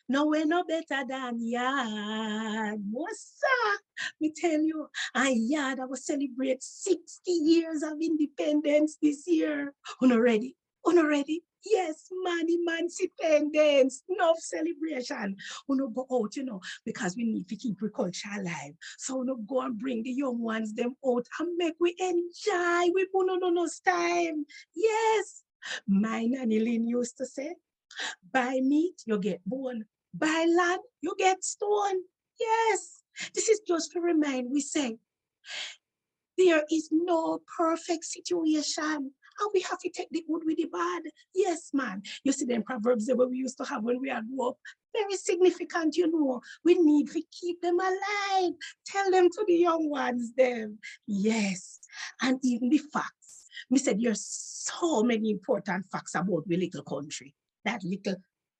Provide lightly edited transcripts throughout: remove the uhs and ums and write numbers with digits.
No, we're no better than yard. What's up? Me tell you, and yard, I will celebrate 60 years of independence this year. Uno ready? Uno ready? Yes, man, independence. Enough celebration. Uno go out, because we need to keep the culture alive. So uno go and bring the young ones them out and make we enjoy. We put no time. Yes. My nanny Lynn used to say, buy meat, you get bone. Buy land, you get stone. Yes. This is just to remind we say there is no perfect situation. And we have to take the good with the bad. Yes, man. You see them proverbs that we used to have when we had up. Very significant. We need to keep them alive. Tell them to the young ones, them. Yes. And even the facts. We said there's so many important facts about the little country. That little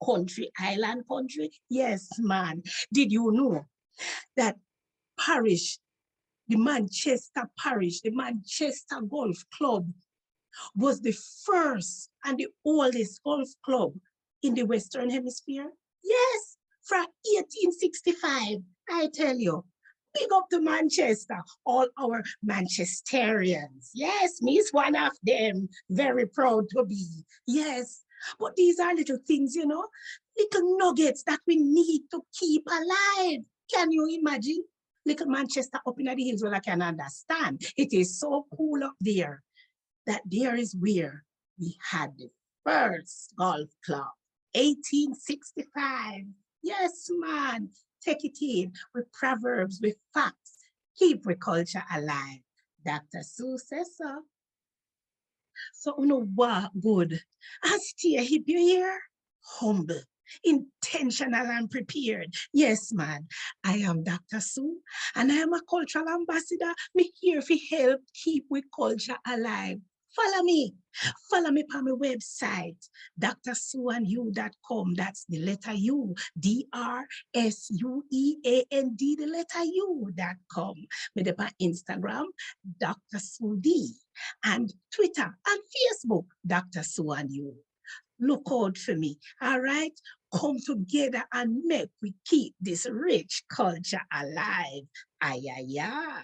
country, island country. Yes, man. Did you know that parish, the Manchester Parish, the Manchester Golf Club, was the first and the oldest golf club in the Western Hemisphere? Yes, from 1865, I tell you. Big up to Manchester, all our Manchesterians. Yes, me is one of them. Very proud to be. Yes, but these are little things, little nuggets that we need to keep alive. Can you imagine? Little Manchester up in the hills, well, I can understand. It is so cool up there that there is where we had the first golf club, 1865. Yes, man. Take it in with proverbs, with facts. Keep the culture alive. Dr. Sue says so. So, what good? And stay hip you here, humble, intentional, and prepared. Yes, man. I am Dr. Sue, and I am a cultural ambassador. Me here to help keep we culture alive. Follow me. Follow me on my website, drsueandyou.com. That's the letter U, DRSUEAND, the letter U.com. Me on Instagram, Dr. Sue D, and Twitter and Facebook, Dr. Sue and You. Look out for me, all right? Come together and make we keep this rich culture alive. Ay, ay, ay.